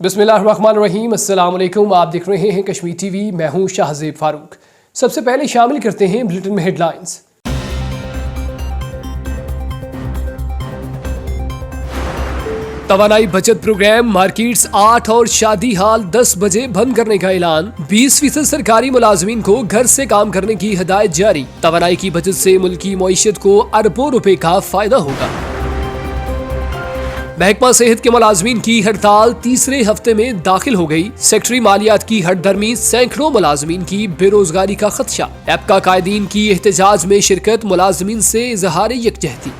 बिस्मिल्लाहिर्रहमानिर्रहीम। अस्सलाम वालेकुम। आप देख रहे हैं कश्मीर टीवी। मैं हूं शाहज़ेब फारूक। सबसे पहले शामिल करते हैं बुलेटिन में हेडलाइंस। तवानाई बचत प्रोग्राम, मार्केट्स 8 और शादी हाल 10 बजे बंद करने का ऐलान। 20% सरकारी मुलाजमीन को घर से काम करने की हिदायत जारी। तवानाई की बचत से मुल्की मईशत को अरबों रुपए का फायदा होगा। महकमा सेहत के मुलाजमीन की हड़ताल तीसरे हफ्ते में दाखिल हो गई। सेक्रेटरी मालियात की हड़दर्मी, सैकड़ों मुलाजमीन की बेरोजगारी का खदशा। एपका कायदीन की एहतजाज में शिरकत, मुलाजमीन से इजहार यकजहती।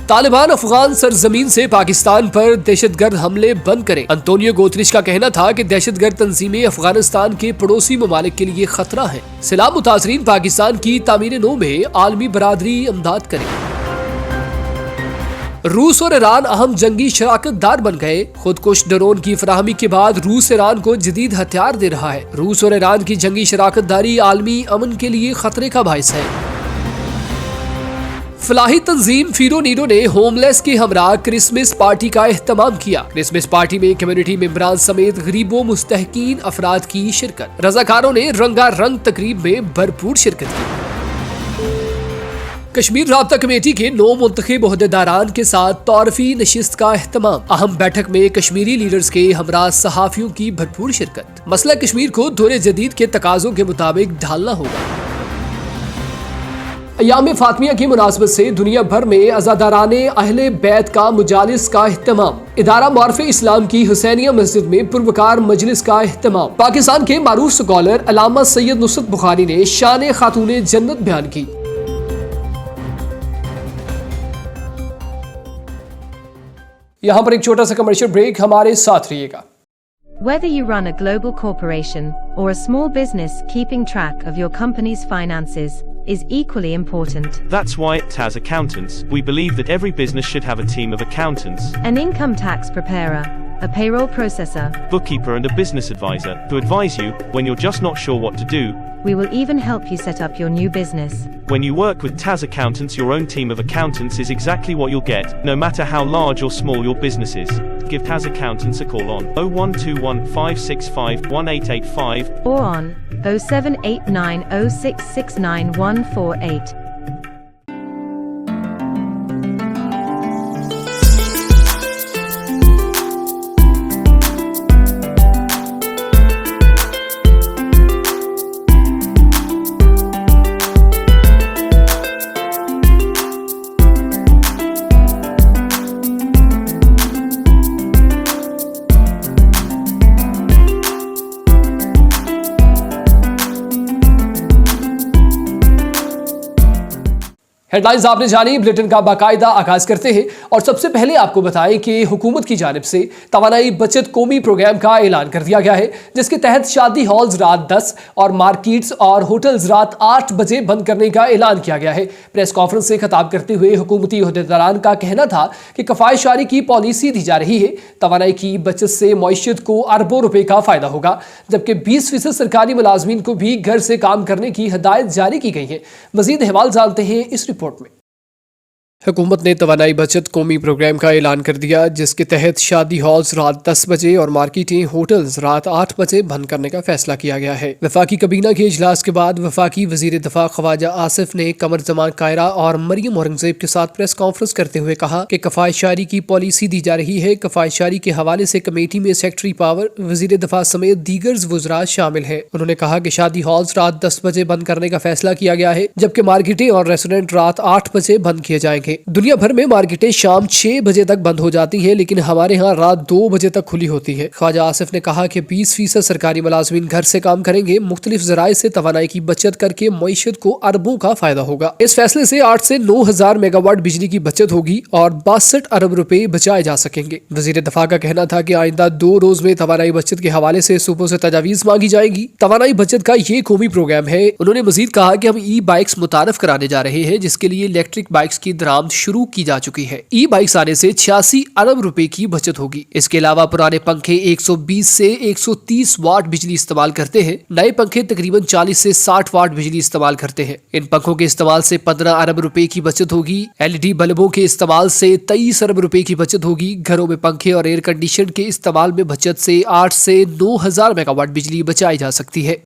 तालिबान अफगान सरजमीन से पाकिस्तान पर दहशतगर्द हमले बंद करें। अंतोनियो गुतेरेश का कहना था कि दहशतगर्द तंजीमें अफगानिस्तान के पड़ोसी ममालिक के लिए खतरा है। सैलाब मुतासरीन पाकिस्तान की तामीर नो में आलमी बरादरी इमदाद करे। रूस और ईरान अहम जंगी शराकत दार बन गए। खुदकुश ड्रोन की फराहमी के बाद रूस ईरान को जदीद हथियार दे रहा है। रूस और ईरान की जंगी शराकत दारी आलमी अमन के लिए खतरे का बाइस है। फलाही तंजीम फीरो नीरो ने होमलेस के हमरा क्रिसमस पार्टी का एहतमाम किया। क्रिसमस पार्टी में कम्युनिटी मेंबरान समेत गरीबों मुस्तहकीन अफराद की शिरकत। रजाकारों ने रंगारंग तकरीब में भरपूर शिरकत की। कश्मीर राब्ता कमेटी के 9 मुंतखब ओहदेदारान के साथ तौरफी नशिस्त का एहतमाम। अहम बैठक में कश्मीरी लीडर्स के हमरा सहाफियों की भरपूर शिरकत। मसला कश्मीर को दौरे जदीद के तकाजों के मुताबिक ढालना होगा। अयाम फातमिया की मुनासबत से दुनिया भर में अज़ादाराने अहले बैत का मुजालिस का एहतमाम। इदारा मारफ़े इस्लाम की हुसैनिया मस्जिद में पुरवकार मजलिस का एहतमाम। पाकिस्तान के मारूफ स्कॉलर अल्लामा सैयद नुसरत बुखारी ने शान खातूने जन्नत बयान की। यहाँ पर एक छोटा सा कमर्शियल ब्रेक, हमारे साथ रहिएगा। Whether you run a global corporation or a small business, keeping track of your company's finances is equally important. That's why at TAS Accountants, we believe that every business should have a team of accountants, An income tax preparer, a payroll processor. bookkeeper and a business advisor to advise you when you're just not sure what to do. We will even help you set up your new business. When you work with TAS Accountants, your own team of accountants is exactly what you'll get, no matter how large or small your business is. Give TAS Accountants a call on 0121 565 1885 Or on 0789 0669 148. Headlines आपने जानी। Bulletin का बाकायदा आगाज करते हैं और सबसे पहले आपको बताएं कि हुकूमत की जानिब से तवानाई बचत कौमी प्रोग्राम का ऐलान कर दिया गया है, जिसके तहत शादी हॉल्स रात 10 और मार्केट्स और होटल्स रात 8 बजे बंद करने का ऐलान किया गया है। प्रेस कॉन्फ्रेंस से खिताब करते हुए हुकूमती ओहदेदारान का कहना था कि कफायतशारी की पॉलिसी दी जा रही है। तवानाई की बचत से मईशत को अरबों रुपए का फायदा होगा, जबकि 20% सरकारी मुलाजमीन को भी घर से काम करने की हिदायत जारी की गई है। मजीद अहवाल जानते हैं इस रिपोर्ट में। हुकूमत ने तवानाई बचत कौमी प्रोग्राम का ऐलान कर दिया, जिसके तहत शादी हॉल्स रात 10 बजे और मार्केटें होटल्स रात 8 बजे बंद करने का फैसला किया गया है। वफाकी कबीना के इजलास के बाद वफाकी वजीर दफा ख्वाजा आसिफ ने कमर जमान कायरा और मरियम औरंगजेब के साथ प्रेस कॉन्फ्रेंस करते हुए कहा कि कफायतशारी की पॉलिसी दी जा रही है। कफायतशारी के हवाले से कमेटी में सेक्रेटरी पावर, वजीर दफा समेत दीगर वज़रा शामिल है। उन्होंने कहा कि शादी हॉल्स रात 10 बजे बंद करने का फैसला किया गया है, जबकि मार्केटें और रेस्टोरेंट रात 8 बजे बंद किए जाएंगे। दुनिया भर में मार्केटें शाम 6 बजे तक बंद हो जाती हैं, लेकिन हमारे यहाँ रात 2 बजे तक खुली होती है। ख्वाजा आसिफ ने कहा कि 20% सरकारी मुलाजमीन घर से काम करेंगे। मुख्तलिफ जराए से तवानाई की बचत करके मईशत को अरबों का फायदा होगा। इस फैसले से 8 से 9,000 मेगावाट बिजली की बचत होगी और 62 अरब रुपए बचाए जा सकेंगे। वजीर दफा का कहना था कि आइंदा 2 रोज में तवानाई बचत के हवाले से सूबों से तजावीज मांगी जाएगी। तवानाई बचत का ये कौमी प्रोग्राम है। उन्होंने मजीद कहा कि हम ई बाइक्स मुतारफ कराने जा रहे हैं, जिसके लिए इलेक्ट्रिक बाइक्स की दराम आमद शुरू की जा चुकी है। ई बाइक्स आने से 86 अरब रुपए की बचत होगी। इसके अलावा पुराने पंखे 120 से 130 वाट बिजली इस्तेमाल करते हैं, नए पंखे तकरीबन 40 से 60 वाट बिजली इस्तेमाल करते हैं। इन पंखों के इस्तेमाल से 15 अरब रुपए की बचत होगी। LED बल्बों के इस्तेमाल से 23 अरब रुपए की बचत होगी। घरों में पंखे और एयर कंडीशन के इस्तेमाल में बचत से 8 से 9,000 मेगावाट बिजली बचाई जा सकती है।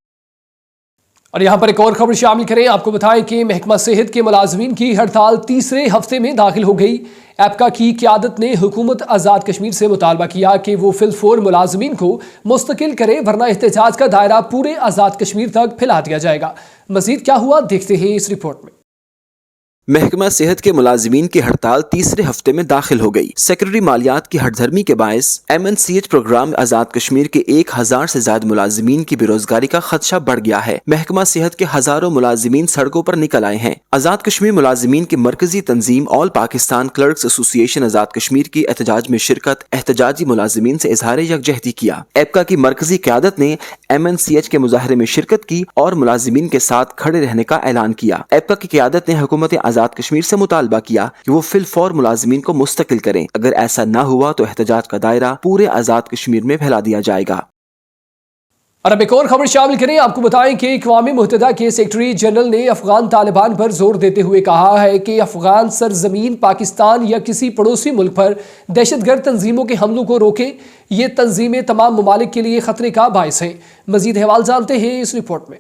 और यहाँ पर एक और खबर शामिल करें, आपको बताएं कि महकमा सेहत के मुलाजमीन की हड़ताल तीसरे हफ्ते में दाखिल हो गई। एपका की क़यादत ने हुकूमत आज़ाद कश्मीर से मुतालबा किया कि वो फिलफोर मुलाजमीन को मुस्तकिल करे, वरना एहतजाज का दायरा पूरे आज़ाद कश्मीर तक फैला दिया जाएगा। मजीद क्या हुआ देखते हैं इस रिपोर्ट में। महकमा सेहत के मुलाजिमीन की हड़ताल तीसरे हफ्ते में दाखिल हो गई। सेक्रेटरी मालियात की हठधर्मी के बायस MNCH प्रोग्राम आजाद कश्मीर के 1000 से ज्यादा मुलाजिमीन की बेरोजगारी का खदशा बढ़ गया है। महकमा सेहत के हजारों मुलाजिमीन सड़कों पर निकल आए हैं। आजाद कश्मीर मुलाजिमीन की मरकजी तंजीम ऑल पाकिस्तान क्लर्क्स एसोसिएशन आजाद कश्मीर की एहतजाज में शिरकत, एहतजाजी मुलाजिमीन से इजहार यकजहती किया। एपका की मरकजी क़यादत ने MNCH के मुजाहरे में शिरकत की और मुलाजिमीन के साथ खड़े रहने का ऐलान किया। एपका की क़यादत ने हुकूमत आजाद कश्मीर से मुतालबा किया कि वो फिलफौर मुलाजिमीन को मुस्तकिल करें। अगर ऐसा न हुआ तो एहतजाज का दायरा पूरे आजाद कश्मीर में फैला दिया जाएगा। और अब एक और खबर शामिल करें, आपको बताएं कि अक़वाम मुत्तहिदा के सेक्रेटरी जनरल ने अफगान तालिबान पर जोर देते हुए कहा है कि अफगान सरजमीन पाकिस्तान या किसी पड़ोसी मुल्क पर दहशतगर्द तंजीमों के हमलों को रोके। ये तंजीमें तमाम ममालिक के लिए खतरे का बायस हैं। मजीद हवाल जानते हैं इस रिपोर्ट में।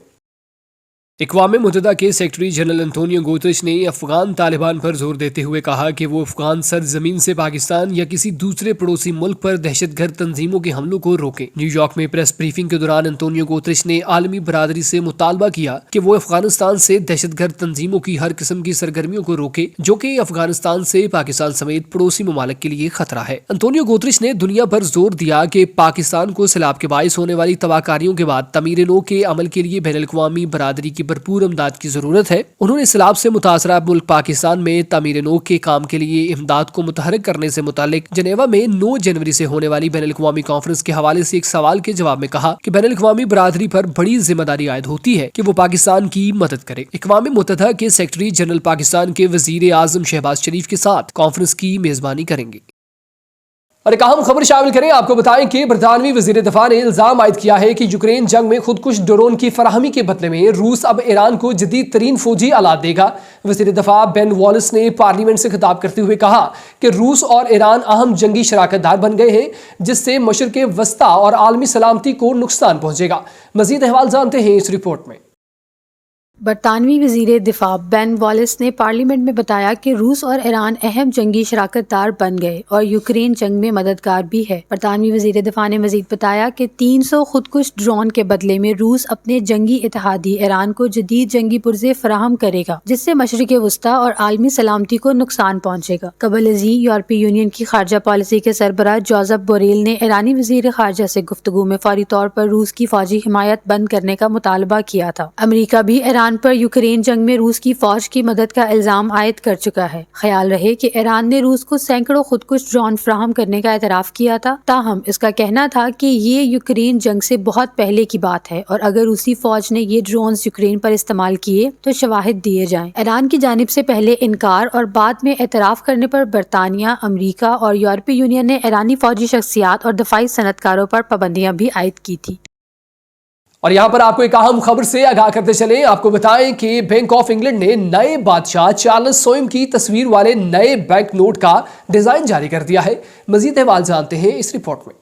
अक़वाम मुत्तहिदा के सेक्रेटरी जनरल एंटोनियो गुतरश ने अफगान तालिबान पर जोर देते हुए कहा कि वो अफगान सरजमीन से पाकिस्तान या किसी दूसरे पड़ोसी मुल्क पर दहशतगर्द तंजीमों के हमलों को रोके। न्यूयॉर्क में प्रेस ब्रीफिंग के दौरान एंटोनियो गुतरश ने आलमी बरादरी से मुतालबा किया कि वो अफगानिस्तान से दहशतगर्द तंजीमों की हर किस्म की सरगर्मियों को रोके, जो कि अफगानिस्तान से पाकिस्तान समेत पड़ोसी ममालिक के लिए खतरा है। एंटोनियो गुतरश ने दुनिया पर जोर दिया कि पाकिस्तान को सैलाब के बायस होने वाली तबाहकारियों के बाद तमीर-ए-नौ के अमल के लिए बैनुल अक़वामी बरादरी की भरपूर इमदाद की जरूरत है। उन्होंने सैलाब से मुतासरा मुल्क पाकिस्तान में तमीर-ए-नौ के काम के लिए इमदाद को मुतहर्रिक करने से मुतालिक जनेवा में 9 जनवरी से होने वाली बैनुल अक़वामी कॉन्फ्रेंस के हवाले से एक सवाल के जवाब में कहा कि बैनुल अक़वामी बरादरी पर बड़ी जिम्मेदारी आयद होती है कि वो पाकिस्तान की मदद करे। अक़वाम मुत्तहिदा के सेक्रेटरी जनरल पाकिस्तान के वजीर आजम शहबाज शरीफ के साथ कॉन्फ्रेंस की मेजबानी करेंगे। और एक अहम खबर शामिल करें, आपको बताएं कि बरतानवी वजीर दफा ने इल्जाम आयद किया है कि यूक्रेन जंग में खुदकुश ड्रोन की फराहमी के बदले में रूस अब ईरान को जदीद तरीन फौजी आलात देगा। वजीर दफा बेन वॉलिस ने पार्लियामेंट से खिताब करते हुए कहा कि रूस और ईरान अहम जंगी शराकतदार बन गए हैं, जिससे मशरिक़ वस्ता और आलमी सलामती को नुकसान पहुंचेगा। मजीद अहवाल जानते हैं इस रिपोर्ट में। बरतानवी वज़ीर दिफा बेन वॉलिस ने पार्लियामेंट में बताया कि रूस और ईरान अहम जंगी शराकतदार बन गए और यूक्रेन जंग में मददगार भी है। बरतानवी वज़ीर दिफा ने मजीद बताया कि 300 खुदकुश ड्रोन के बदले में रूस अपने जंगी इत्तेहादी ईरान को जदीद जंगी पुर्जे फराहम करेगा, जिससे मशरिक़ वस्ता और आलमी सलामती को नुकसान पहुँचेगा। कबल अज़ी यूरोपीय यूनियन की खारजा पॉलिसी के सरबराह जोसेफ बोरेल ने ईरानी वज़ीर खारजा से गुफ्तगू में फौरी तौर पर रूस की फौजी हिमायत बंद करने का मुतालबा किया था। अमरीका भी ईरान पर यूक्रेन जंग में रूस की फौज की मदद का इल्जाम आयद कर चुका है। ख्याल रहे कि ईरान ने रूस को सैकड़ों खुदकुश ड्रोन फराहम करने का एतराफ़ किया था, ताहम इसका कहना था कि ये यूक्रेन जंग से बहुत पहले की बात है और अगर रूसी फौज ने ये ड्रोन्स यूक्रेन पर इस्तेमाल किए तो शवाहिद दिए जाएं। ईरान की जानिब से पहले इनकार और बाद में एतराफ़ करने पर बरतानिया, अमरीका और यूरोपीय यूनियन ने ईरानी फौजी शख्सियात और दफाई सनतकारों पर पाबंदियां भी आयद की थी। और यहाँ पर आपको एक अहम खबर से आगाह करते चले, आपको बताएं कि बैंक ऑफ इंग्लैंड ने नए बादशाह चार्ल्स सोइम की तस्वीर वाले नए बैंक नोट का डिजाइन जारी कर दिया है। मजीद अहवाल जानते हैं इस रिपोर्ट में।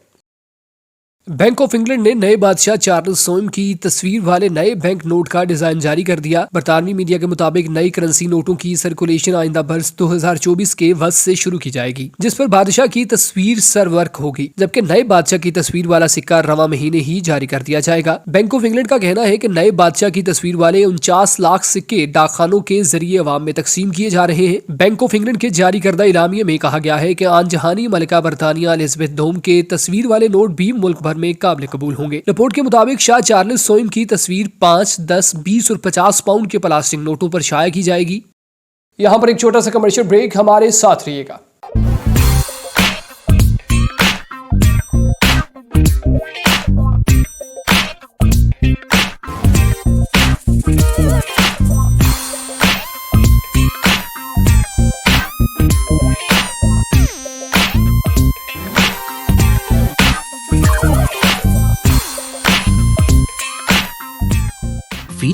बैंक ऑफ इंग्लैंड ने नए बादशाह चार्ल्स सोइम की तस्वीर वाले नए बैंक नोट का डिजाइन जारी कर दिया। बरतानवी मीडिया के मुताबिक नई करेंसी नोटों की सर्कुलेशन आइंदा बरस 2024 के वक्त से शुरू की जाएगी, जिस पर बादशाह की तस्वीर सरवर्क होगी, जबकि नए बादशाह की तस्वीर वाला सिक्का रवां महीने ही जारी कर दिया जाएगा। बैंक ऑफ इंग्लैंड का कहना है कि नए बादशाह की तस्वीर वाले 49 लाख सिक्के डाकखानों के जरिए अवाम में तकसीम किए जा रहे हैं। बैंक ऑफ इंग्लैंड के जारी करदा इलामिये में कहा गया है कि आन जहानी मलिका बरतानिया एलिजाबेथ दोम के तस्वीर वाले नोट भी मुल्क भर में काबिल कबूल होंगे। रिपोर्ट के मुताबिक शाह चार्ल्स सोइम की तस्वीर 5, 10, 20 और 50 पाउंड के प्लास्टिक नोटों पर शाया की जाएगी। यहाँ पर एक छोटा सा कमर्शियल ब्रेक, हमारे साथ रहिएगा।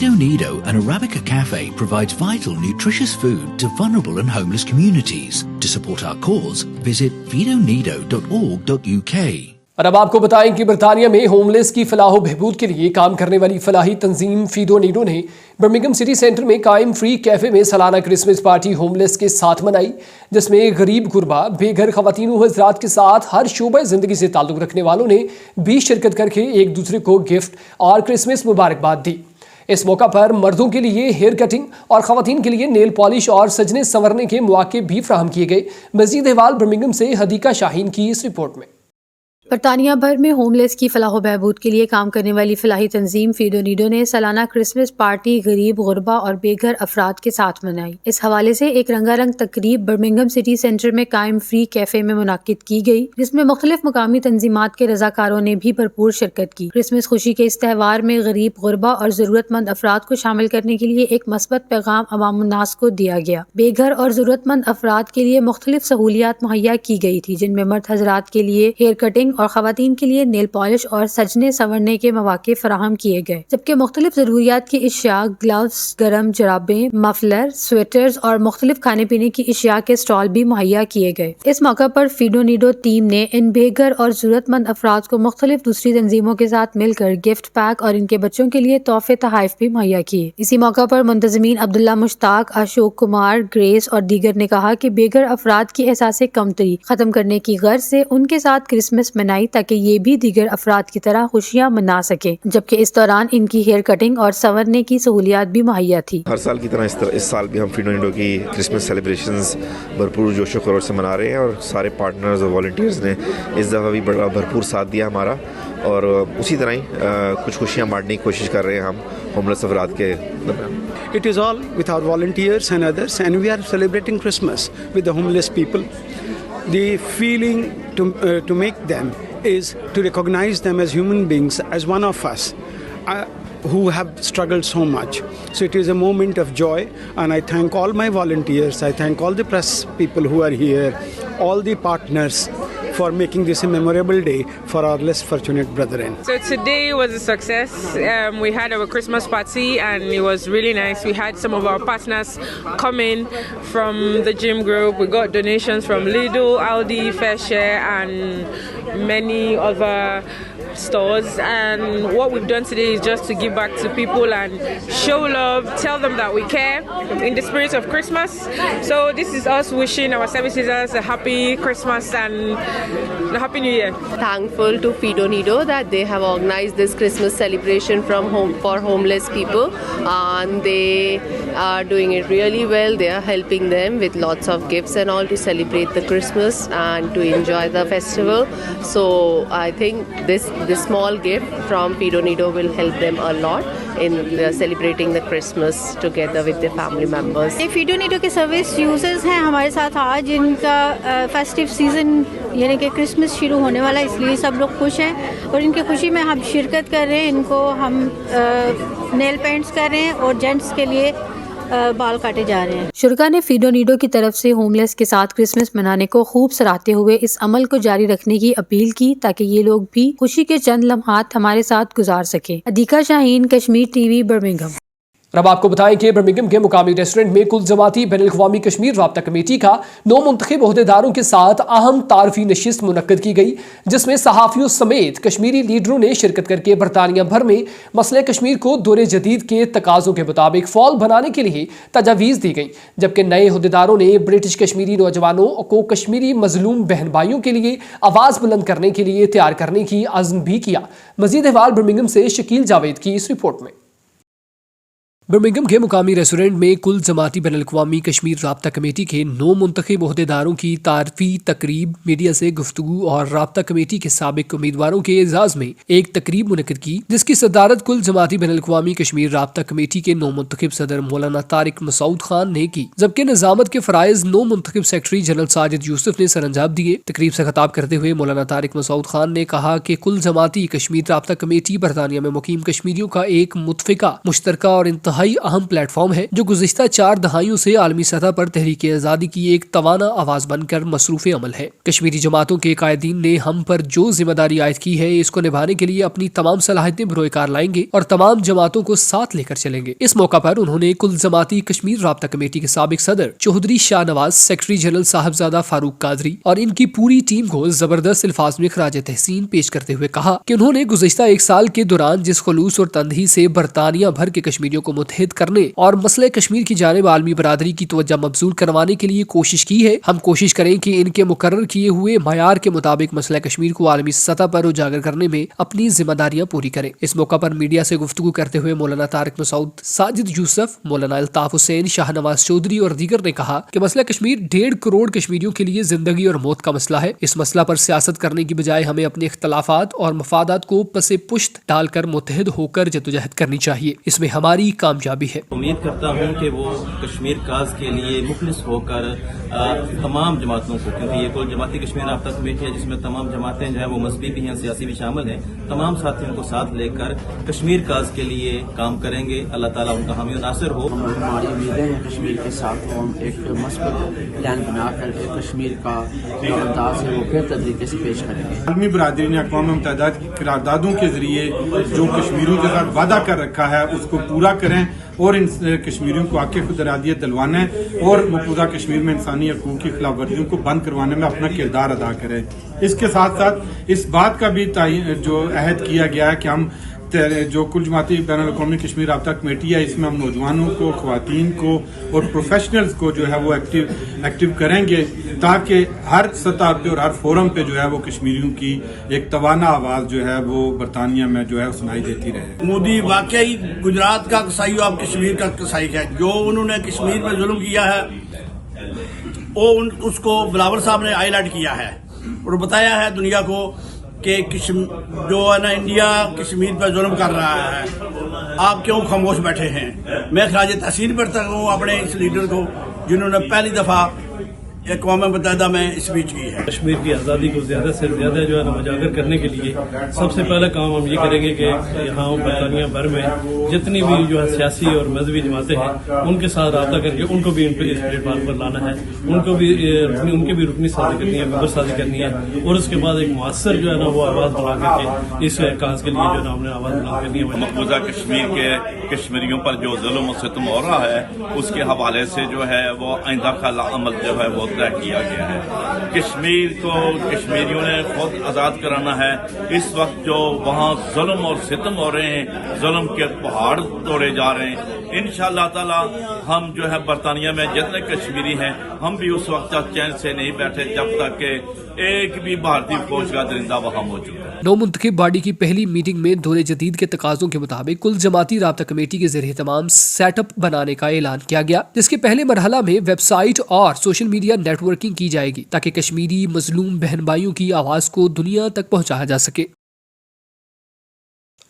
Fido Nido, an Arabica cafe, provides vital, nutritious food to vulnerable and homeless communities. To support our cause, visit fidonido.org.uk. اور اب آپ کو بتائیں کہ برطانیہ میں ہوملیس کی فلاح و بہبود کے لیے کام کرنے والی فلاحی تنظیم فیڈو نیڈو نے برمنگھم سٹی سینٹر میں قائم فری کیفے میں سالانہ کرسمس پارٹی ہوملیس کے ساتھ منائی، جس میں غریب غربا، بے گھر خواتین و حضرات کے ساتھ ہر شعبہ زندگی سے تعلق رکھنے والوں نے بھی شرکت کر کے ایک دوسرے کو گفٹ اور کرسمس مبارکباد دی۔ اس موقع پر مردوں کے لیے ہیئر کٹنگ اور خواتین کے لیے نیل پالش اور سجنے سنورنے کے مواقع بھی فراہم کیے گئے۔ مزید احوال برمنگھم سے حدیقہ شاہین کی اس رپورٹ میں۔ برطانیہ بھر میں ہوم لیس کی فلاح و بہبود کے لیے کام کرنے والی فلاحی تنظیم فیڈو نیڈو نے سالانہ کرسمس پارٹی غریب غربا اور بے گھر افراد کے ساتھ منائی۔ اس حوالے سے ایک رنگا رنگ تقریب برمنگھم سٹی سینٹر میں قائم فری کیفے میں منعقد کی گئی، جس میں مختلف مقامی تنظیمات کے رضاکاروں نے بھی بھرپور شرکت کی۔ کرسمس خوشی کے اس تہوار میں غریب غربا اور ضرورت مند افراد کو شامل کرنے کے لیے ایک مثبت پیغام عوام الناس کو دیا گیا۔ بے گھر اور ضرورت مند افراد کے لیے مختلف سہولیات مہیا کی گئی تھی، جن میں مرد حضرات کے لیے ہیئر کٹنگ اور خواتین کے لیے نیل پالش اور سجنے سنورنے کے مواقع فراہم کیے گئے، جبکہ مختلف ضروریات کی اشیاء، گلوز، گرم جرابیں، مفلر، سویٹرز اور مختلف کھانے پینے کی اشیاء کے سٹال بھی مہیا کیے گئے۔ اس موقع پر فیڈو نیڈو ٹیم نے ان بے گھر اور ضرورت مند افراد کو مختلف دوسری تنظیموں کے ساتھ مل کر گفٹ پیک اور ان کے بچوں کے لیے تحفے تحائف بھی مہیا کیے۔ اسی موقع پر منتظمین عبداللہ مشتاق، اشوک کمار، گریس اور دیگر نے کہا کہ بے گھر افراد کی احساس کمتری ختم کرنے کی غرض سے ان کے ساتھ کرسمس منائی تاکہ یہ بھی دیگر افراد کی طرح خوشیاں منا سکیں، جبکہ اس دوران ان کی ہیئر کٹنگ اور سنورنے کی سہولیات بھی مہیا تھی۔ ہر سال کی طرح اس سال بھی ہم فیڈو نیڈو کی کرسمس سیلیبریشنز بھرپور جوش و خروش سے منا رہے ہیں، اور سارے پارٹنرز اور والنٹیئرز نے اس دفعہ بھی بڑا بھرپور ساتھ دیا ہمارا، اور اسی طرح ہی کچھ خوشیاں بانٹنے کی کوشش کر رہے ہیں ہم ہوملیس افراد کے درمیان۔ It is all with our volunteers and others, and we are celebrating Christmas with the homeless people. The feeling to make them is to recognize them as human beings, as one of us, who have struggled so much. So it is a moment of joy, and I thank all my volunteers, I thank all the press people who are here, all the partners, for making this a memorable day for our less fortunate brethren. So today was a success. We had our Christmas party and it was really nice. We had some of our partners come in from the gym group. We got donations from Lidl, Aldi, Fairshare and many other stores, and what we've done today is just to give back to people and show love, tell them that we care in the spirit of Christmas. So this is us wishing our service users a happy Christmas and a happy New Year. Thankful to Fido Nido that they have organized this Christmas celebration for homeless people, and they are doing it really well. They are helping them with lots of gifts and all to celebrate the Christmas and to enjoy the festival. So I think this small gift from Fido Nido will help them a lot in celebrating the Christmas together with their family members. فیڈو Naidu کے service users ہیں ہمارے ساتھ آج، ان کا festive season یعنی کہ Christmas شروع ہونے والا، اس لیے سب لوگ خوش ہیں اور ان کی خوشی میں ہم شرکت کر رہے ہیں۔ ان کو ہم نیل پینٹس کر رہے ہیں اور جینٹس کے لیے بال کاٹے جا رہے ہیں۔ شرکا نے فیڈو نیڈو کی طرف سے ہوم لیس کے ساتھ کرسمس منانے کو خوب سراہتے ہوئے اس عمل کو جاری رکھنے کی اپیل کی تاکہ یہ لوگ بھی خوشی کے چند لمحات ہمارے ساتھ گزار سکیں۔ حدیقہ شاہین، کشمیر ٹی وی، برمنگھم۔ اب آپ کو بتائیں کہ برمنگھم کے مقامی ریسٹورنٹ میں کل جماعتی بین الاقوامی کشمیر رابطہ کمیٹی کا 9 منتخب عہدیداروں کے ساتھ اہم تعارفی نشست منعقد کی گئی، جس میں صحافیوں سمیت کشمیری لیڈروں نے شرکت کر کے برطانیہ بھر میں مسئلہ کشمیر کو دور جدید کے تقاضوں کے مطابق فعال بنانے کے لیے تجاویز دی گئی، جبکہ نئے عہدیداروں نے برٹش کشمیری نوجوانوں کو کشمیری مظلوم بہن بھائیوں کے لیے آواز بلند کرنے کے لیے تیار کرنے کی عزم بھی کیا۔ مزید احوال برمنگھم سے شکیل جاوید کی اس رپورٹ میں۔ برمنگھم کے مقامی ریسٹورنٹ میں کل جماعتی بین الاقوامی کشمیر رابطہ کمیٹی کے 9 منتخب عہدیداروں کی تعارفی تقریب، میڈیا سے گفتگو اور رابطہ کمیٹی کے سابق امیدواروں کے اعزاز میں ایک تقریب منعقد کی، جس کی صدارت کل جماعتی بین الاقوامی کشمیر رابطہ کمیٹی کے 9 منتخب صدر مولانا طارق مسعود خان نے کی، جبکہ نظامت کے فرائض 9 منتخب سیکرٹری جنرل ساجد یوسف نے سر انجام دیے۔ تقریب سے خطاب کرتے ہوئے مولانا طارق مسعود خان نے کہا کہ کل جماعتی کشمیر رابطہ کمیٹی برطانیہ میں مقیم کشمیریوں کا ایک متفقہ، مشترکہ اور انتہائی انتہائی اہم پلیٹ فارم ہے جو گزشتہ 4 دہائیوں سے عالمی سطح پر تحریک آزادی کی ایک توانا آواز بن کر مصروف عمل ہے۔ کشمیری جماعتوں کے قائدین نے ہم پر جو ذمہ داری عائد کی ہے اس کو نبھانے کے لیے اپنی تمام صلاحیتیں بروئے کار لائیں گے اور تمام جماعتوں کو ساتھ لے کر چلیں گے۔ اس موقع پر انہوں نے کل جماعتی کشمیر رابطہ کمیٹی کے سابق صدر چودھری شاہ نواز، سیکرٹری جنرل صاحبزادہ فاروق قادری اور ان کی پوری ٹیم کو زبردست الفاظ میں خراج تحسین پیش کرتے ہوئے کہا کہ انہوں نے گزشتہ 1 سال کے دوران جس خلوص اور تندہی سے برطانیہ بھر کے کشمیریوں کو متحد کرنے اور مسئلہ کشمیر کی جانب عالمی برادری کی توجہ مبذول کروانے کے لیے کوشش کی ہے، ہم کوشش کریں کہ ان کے مقرر کیے ہوئے معیار کے مطابق مسئلہ کشمیر کو عالمی سطح پر اجاگر کرنے میں اپنی ذمہ داریاں پوری کریں۔ اس موقع پر میڈیا سے گفتگو کرتے ہوئے مولانا طارق مسعود، ساجد یوسف، مولانا الطاف حسین، شاہ نواز چودھری اور دیگر نے کہا کہ مسئلہ کشمیر 1.5 کروڑ کشمیریوں کے لیے زندگی اور موت کا مسئلہ ہے۔ اس مسئلہ پر سیاست کرنے کی بجائے ہمیں اپنے اختلافات اور مفادات کو پس پشت ڈال کر متحد ہو کر جدوجہد کرنی چاہیے، اس میں ہماری کامیابی ہے۔ امید کرتا ہوں کہ وہ کشمیر کاز کے لیے مخلص ہو کر تمام جماعتوں کو، کیونکہ یہ کوئی جماعتی کشمیر رابطہ کمیٹی ہے جس میں تمام جماعتیں جو ہیں وہ مذہبی بھی ہیں، سیاسی بھی شامل ہیں، تمام ساتھیوں کو ساتھ لے کر کشمیر کاز کے لیے کام کریں گے۔ اللہ تعالیٰ ان کا حامی و ناصر ہو۔ ہماری امیدیں ہیں کشمیر کے ساتھ ہم ایک مثبت پلان بنا کر کے کشمیر کا جو انداز ہے وہ بہتر طریقے سے پیش کریں گے۔ عالمی برادری نے اقوام متحدہ کی قراردادوں کے ذریعے جو کشمیریوں کے ساتھ وعدہ کر رکھا ہے اس کو پورا کریں اور ان کشمیریوں کو آکے خود ارادیت دلوانا ہے اور مقبوضہ کشمیر میں انسانی حقوق کی خلاف ورزیوں کو بند کروانے میں اپنا کردار ادا کریں۔ اس کے ساتھ ساتھ اس بات کا بھی جو عہد کیا گیا ہے کہ ہم جو کل جماعتی بین الاقوامی کشمیر رابطہ کمیٹی ہے اس میں ہم نوجوانوں کو، خواتین کو اور پروفیشنلز کو جو ہے وہ ایکٹیو کریں گے تاکہ ہر سطح پہ اور ہر فورم پہ جو ہے وہ کشمیریوں کی ایک توانا آواز جو ہے وہ برطانیہ میں جو ہے سنائی دیتی رہے۔ مودی واقعی گجرات کا قصائی اور کشمیر کا قصائی ہے، جو انہوں نے کشمیر میں ظلم کیا ہے وہ اس کو بلاول صاحب نے ہائی لائٹ کیا ہے اور بتایا ہے دنیا کو کہ جو ہے نا انڈیا کشمیر پر ظلم کر رہا ہے، آپ کیوں خاموش بیٹھے ہیں۔ میں خراج تحسین کرتا ہوں اپنے اس لیڈر کو جنہوں نے پہلی دفعہ اقوام متحدہ میں اسپیچ کی ہے۔ کشمیر کی آزادی کو زیادہ سے زیادہ جو ہے نا اجاگر کرنے کے لیے سب سے پہلا کام ہم یہ کریں گے کہ یہاں برطانیہ بھر میں جتنی بھی جو ہے سیاسی اور مذہبی جماعتیں ہیں ان کے ساتھ رابطہ کر کے ان کو بھی ان پہ اس پلیٹ فارم پر لانا ہے، ان کی بھی رکنی سازی کرنی ہے، ممبر سازی کرنی ہے اور اس کے بعد ایک مؤثر جو ہے نا وہ آواز بنا کر کے اس کاز کے لیے جو ہے نا ہم نے آواز بنا کرنی ہے۔ مقبوضہ کشمیر کے کشمیریوں پر جو ظلم و ستم ہو رہا ہے اس کے حوالے سے جو ہے وہ آئندہ کا عمل جو ہے وہ طے کیا گیا ہے۔ کشمیر کو کشمیریوں نے خود آزاد کرانا ہے۔ اس وقت جو وہاں ظلم اور ستم ہو رہے ہیں، ظلم کے پہاڑ توڑے جا رہے ہیں، انشاءاللہ تعالی ہم جو ہے برطانیہ میں جتنے کشمیری ہیں ہم بھی اس وقت تک چین سے نہیں بیٹھے جب تک کہ ایک بھی بھارتی فوج کا درندہ وہاں موجود ہے۔ نو منتخب باڈی کی پہلی میٹنگ میں دور جدید کے تقاضوں کے مطابق کل جماعتی رابطہ کمیٹی کے زیر اہتمام سیٹ اپ بنانے کا اعلان کیا گیا، جس کے پہلے مرحلہ میں ویب سائٹ اور سوشل میڈیا نیٹ ورکنگ کی جائے گی تاکہ کشمیری مظلوم بہن بھائیوں کی آواز کو دنیا تک پہنچایا جا سکے۔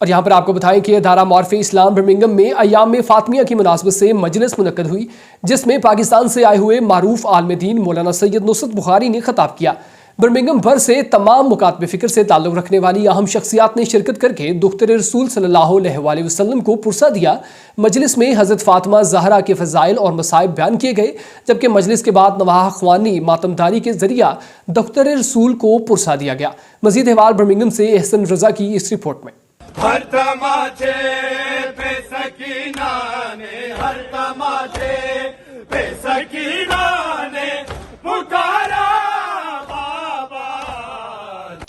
اور یہاں پر آپ کو بتائیں کہ ادارہ معارف اسلام برمنگھم میں ایام فاطمیہ کی مناسبت سے مجلس منعقد ہوئی، جس میں پاکستان سے آئے ہوئے معروف عالم دین مولانا سید نصرت بخاری نے خطاب کیا۔ برمنگھم بھر سے تمام مکاتب فکر سے تعلق رکھنے والی اہم شخصیات نے شرکت کر کے دختر رسول صلی اللہ علیہ وآلہ وسلم کو پرسہ دیا۔ مجلس میں حضرت فاطمہ زہرا کے فضائل اور مصائب بیان کیے گئے، جبکہ مجلس کے بعد نواح خوانی ماتمداری کے ذریعہ دختر رسول کو پرسہ دیا گیا۔ مزید احوال برمنگھم سے احسن رضا کی اس رپورٹ میں۔ ہر تماچے پہ سکینہ نے، ہر تماچے پہ سکینہ نے پکارا۔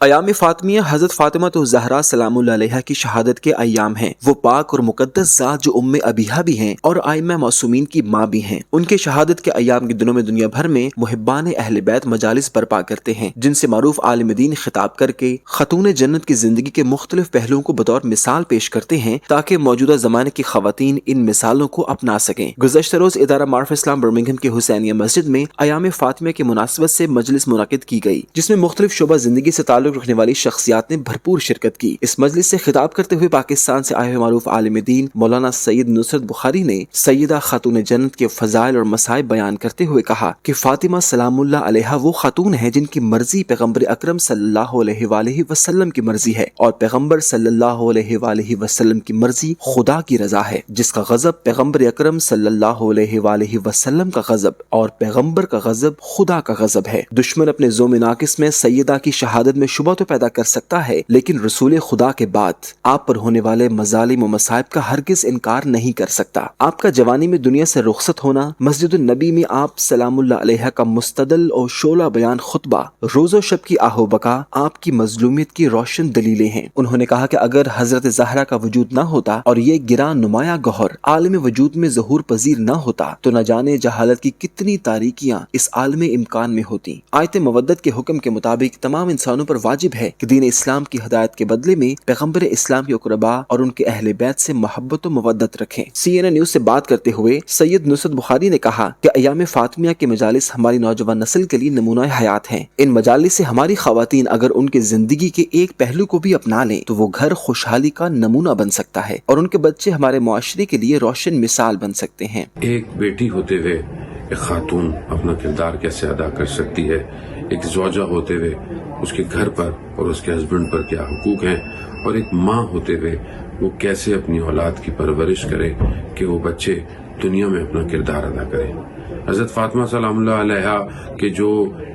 ایام فاطمیہ حضرت فاطمہ الزہرا سلام اللہ علیہا کی شہادت کے ایام ہیں۔ وہ پاک اور مقدس ذات جو ام ابیہا بھی ہیں اور ائمہ معصومین کی ماں بھی ہیں۔ ان کے شہادت کے ایام کے دنوں میں دنیا بھر میں محبان اہل بیت مجالس برپا کرتے ہیں، جن سے معروف عالم دین خطاب کر کے خاتون جنت کی زندگی کے مختلف پہلوؤں کو بطور مثال پیش کرتے ہیں تاکہ موجودہ زمانے کی خواتین ان مثالوں کو اپنا سکیں۔ گزشتہ روز ادارہ معارف اسلام برمنگھم کے حسینیہ مسجد میں ایام فاطمیہ کی مناسبت سے مجلس منعقد کی گئی، جس میں مختلف شعبہ زندگی سے تعلق ताल्लुक रखने वाली शख्सियात ने भरपूर शिरकत की। इस मजलिस से खिताब करते हुए पाकिस्तान से आए हुए मारूफ आलिम दीन मौलाना सैयद नुसरत बुखारी ने सैयदा खातून जन्नत के फजाइल और मसाइब बयान करते हुए कहा कि फातिमा सलामुल्लाह अलैहा वो खातून है जिनकी मर्जी पैगम्बर अकरम सल्लल्लाहु अलैहि वसल्लम की मर्जी है और पैगम्बर सल्लल्लाहु अलैहि वसल्लम की मर्जी खुदा की रजा है, जिसका गजब पैगम्बर अकरम सल्लल्लाहु अलैहि वसल्लम का गजब और पैगम्बर का गजब खुदा का गजब है। दुश्मन अपने ज़ोम नाकिस में सैयदा की शहादत में शुबा तो पैदा कर सकता है, लेकिन रसूल खुदा के बाद आप पर होने वाले मजालिम व मसाइब का हरगिज इनकार नहीं कर सकता। आपका जवानी में दुनिया से रुखसत होना, मस्जिद नबी में आप सलामुल्लाह अलैहा का मुस्तदल और शोला बयान खुतबा, रोज़ो शब की आहो बका आपकी मजलूमियत की रोशन दलीलें हैं। उन्होंने कहा कि अगर हजरत ज़हरा का वजूद न होता और ये गिरा नुमाया गौहर आलम वजूद में ज़हूर पजीर न होता तो न जाने जहालत की कितनी तारीकियां इस आलम इम्कान में होती। आयत मवद्दत के हुक्म के मुताबिक तमाम इंसानों पर वाजिब है कि दीन इस्लाम की हदायत के बदले में पैगम्बर इस्लाम के अक़रबा और उनके अहले बैत से मोहब्बत और मवद्दत रखें। CNN न्यूज़ से बात करते हुए सैयद नुसरत बुखारी ने कहा कि अयाम फातिमिया के मजालिस हमारी नौजवान नस्ल के लिए नमूना हयात हैं। इन मजालिस से हमारी खवातीन अगर उनके जिंदगी के एक पहलू को भी अपना लें तो वो घर खुशहाली का नमूना बन सकता है और उनके बच्चे हमारे मुआशरे के लिए रोशन मिसाल बन सकते हैं। एक बेटी होते हुए एक खातून अपना किरदार कैसे अदा कर सकती है, एक ज़ौजा होते हुए उसके घर पर और उसके हस्बैंड पर क्या हुकूक हैं, और एक माँ होते हुए वो कैसे अपनी औलाद की परवरिश करे कि वो बच्चे दुनिया में अपना किरदार अदा करें। हज़रत फातिमा सलामुल्लाह अलैहा के जो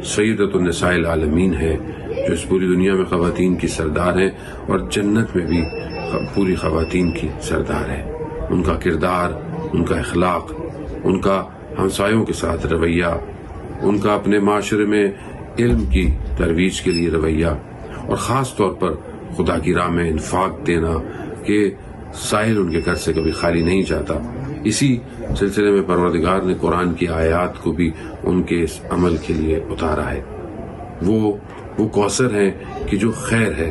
सय्यदतुन निसाइल आलमीन है, जो इस पूरी दुनिया में ख़वातीन की सरदार हैं और जन्नत में भी पूरी ख़वातीन की सरदार है, उनका किरदार, उनका अखलाक, उनका हमसायों के साथ रवैया, उनका अपने माशरे में इल्म की तरवीज के लिए रवैया और ख़ास तौर पर खुदा की राह में इन्फाक देना कि साहिल उनके घर से कभी खाली नहीं जाता। इसी सिलसिले में परवरदिगार ने कुरान की आयत को भी उनके इस अमल के लिए उतारा है। वो कौसर है कि जो खैर है,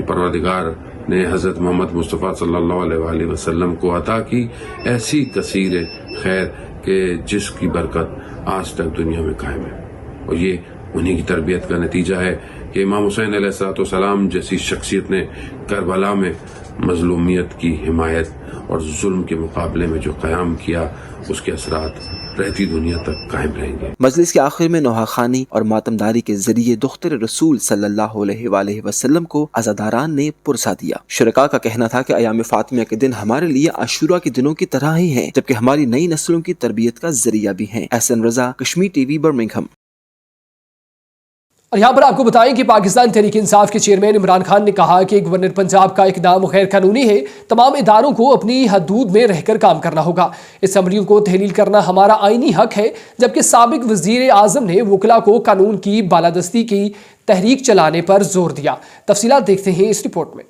परवरदिगार ने हज़रत मोहम्मद मुस्तफ़ा सल्लल्लाहु अलैहि वसल्लम को अता की, ऐसी कसीर खैर के जिसकी बरकत आज तक दुनिया में कायम है। और ये उन्हीं की तरबियत का नतीजा है कि इमाम हुसैन अलैहिस्सलाम जैसी शख्सियत ने करबला में मजलूमियत की हिमायत और जुल्म के मुकाबले में जो क़याम किया, उसके असरात रहती दुनिया तक कायम रहेंगे। मजलिस के आखिर में नोहा खानी और मातमदारी के जरिए दुख्तर रसूल सल्लल्लाहु अलैहि वसल्लम को अज़ादारान ने पुरसा दिया। शुरका का कहना था कि अयाम फातिमिया के दिन हमारे लिए आशूरा के दिनों की तरह ही हैं, जबकि हमारी नई नस्लों की तरबियत का जरिया भी हैं। एहसन रजा, कश्मीर TV, बर्मिंघम। और यहाँ पर आपको बताएं कि पाकिस्तान तहरीक इंसाफ के चेयरमैन इमरान खान ने कहा कि गवर्नर पंजाब का इकदाम गैर कानूनी है। तमाम इदारों को अपनी हदूद में रहकर काम करना होगा। असम्बलियों को तहलील करना हमारा आईनी हक है, जबकि साबिक वजीर आजम ने वकला को कानून की बालादस्ती की तहरीक चलाने पर जोर दिया। तफसीलात देखते हैं इस रिपोर्ट में।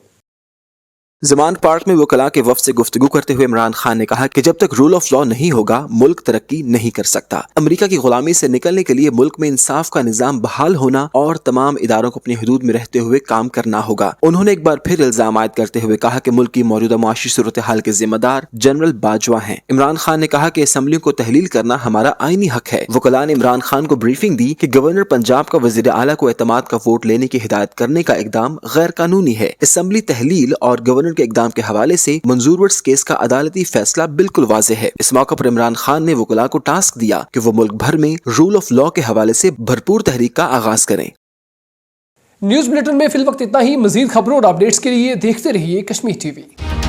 ज़मान पार्क में वकला के वफ़द से गुफ्तगू करते हुए इमरान खान ने कहा कि जब तक रूल ऑफ लॉ नहीं होगा मुल्क तरक्की नहीं कर सकता। अमेरिका की गुलामी से निकलने के लिए मुल्क में इंसाफ का निज़ाम बहाल होना और तमाम इदारों को अपनी हदूद में रहते हुए काम करना होगा। उन्होंने एक बार फिर इल्जाम आयद करते हुए कहा कि मुल्क की मौजूदा मुआशी सूरत हाल के जिम्मेदार जनरल बाजवा हैं। इमरान खान ने कहा कि असम्बलियों को तहलील करना हमारा आईनी हक है। वकला ने इमरान खान को ब्रीफिंग दी कि गवर्नर पंजाब का वज़ीर आला को एतमाद का वोट लेने की हिदायत करने का इकदाम गैर कानूनी है। असम्बली तहलील और गवर्नर के इकदाम के हवाले से मंजूरवर्स केस का अदालती फैसला बिल्कुल वाज़ेह है। इस मौके पर इमरान खान ने वकला को टास्क दिया कि वो मुल्क भर में रूल ऑफ लॉ के हवाले से भरपूर तहरीक का आगाज करें। न्यूज़ बुलेटिन में फिल वक्त इतना ही। मजीद खबरों और अपडेट्स के लिए देखते रहिए कश्मीर TV।